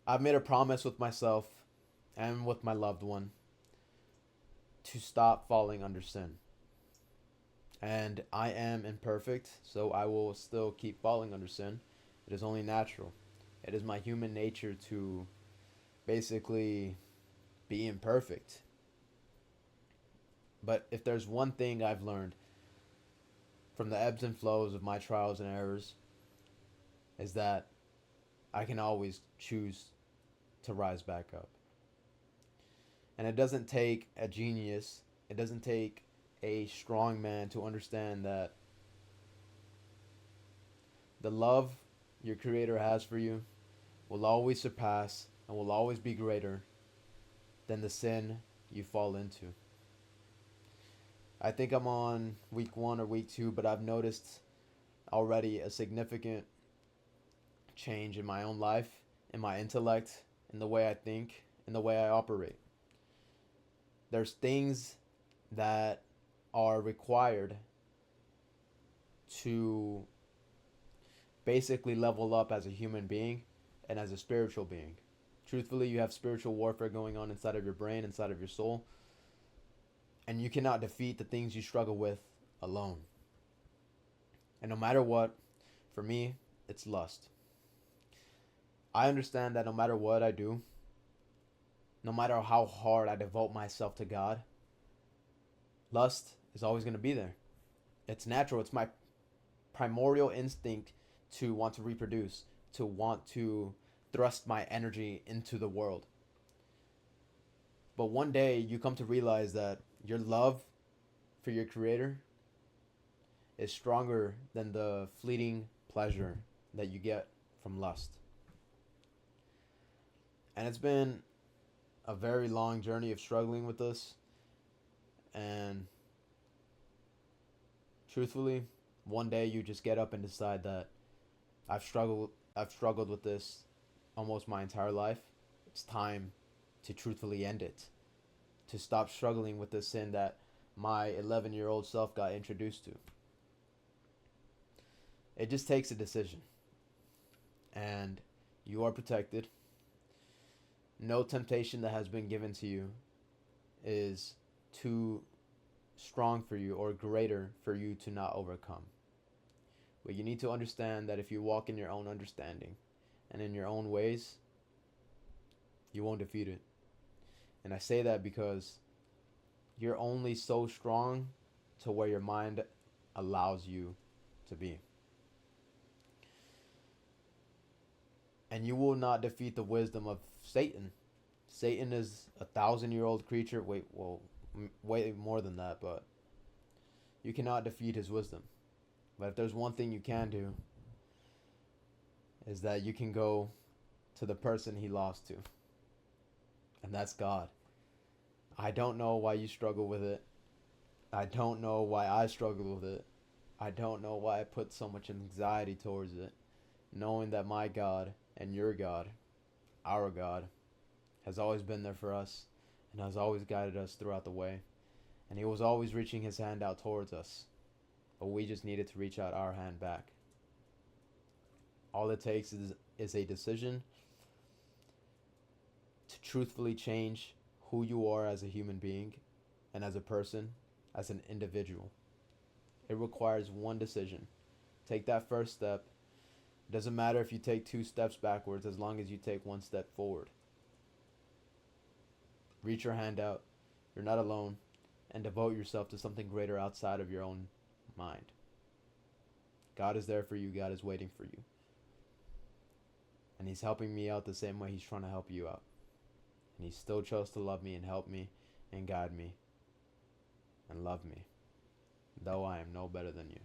I've made a promise with myself and with my loved one to stop falling under sin. And I am imperfect, so I will still keep falling under sin. It is only natural. It is my human nature to basically be imperfect. But if there's one thing I've learned from the ebbs and flows of my trials and errors, is that I can always choose to rise back up. And it doesn't take a genius, it doesn't take a strong man to understand that the love your Creator has for you will always surpass and will always be greater than the sin you fall into. I think I'm on week 1 or week 2, but I've noticed already a significant change in my own life, in my intellect, in the way I think, in the way I operate. There's things that are required to basically level up as a human being and as a spiritual being. Truthfully, you have spiritual warfare going on inside of your brain, inside of your soul, and you cannot defeat the things you struggle with alone. And no matter what, for me, it's lust. I understand that no matter what I do, no matter how hard I devote myself to God, lust is always going to be there. It's natural. It's my primordial instinct to want to reproduce, to want to thrust my energy into the world. But one day you come to realize that your love for your Creator is stronger than the fleeting pleasure that you get from lust. And it's been a very long journey of struggling with this. And truthfully, one day you just get up and decide that I've struggled with this almost my entire life. It's time to truthfully end it. To stop struggling with the sin that my 11-year-old self got introduced to. It just takes a decision. And you are protected. No temptation that has been given to you is too strong for you or greater for you to not overcome. But you need to understand that if you walk in your own understanding and in your own ways, you won't defeat it. And I say that because you're only so strong to where your mind allows you to be. And you will not defeat the wisdom of Satan. Satan is 1,000-year-old creature. Way more than that, but you cannot defeat his wisdom. But if there's one thing you can do, is that you can go to the person he lost to. And that's God. I don't know why you struggle with it. I don't know why I struggle with it. I don't know why I put so much anxiety towards it. Knowing that my God and your God, our God, has always been there for us and has always guided us throughout the way. And he was always reaching his hand out towards us. But we just needed to reach out our hand back. All it takes is a decision to truthfully change who you are as a human being and as a person, as an individual. It requires one decision. Take that first step. It doesn't matter if you take 2 steps backwards as long as you take 1 step forward. Reach your hand out. You're not alone. And devote yourself to something greater outside of your own mind. God is there for you. God is waiting for you. And he's helping me out the same way he's trying to help you out. And he still chose to love me and help me and guide me and love me, though I am no better than you.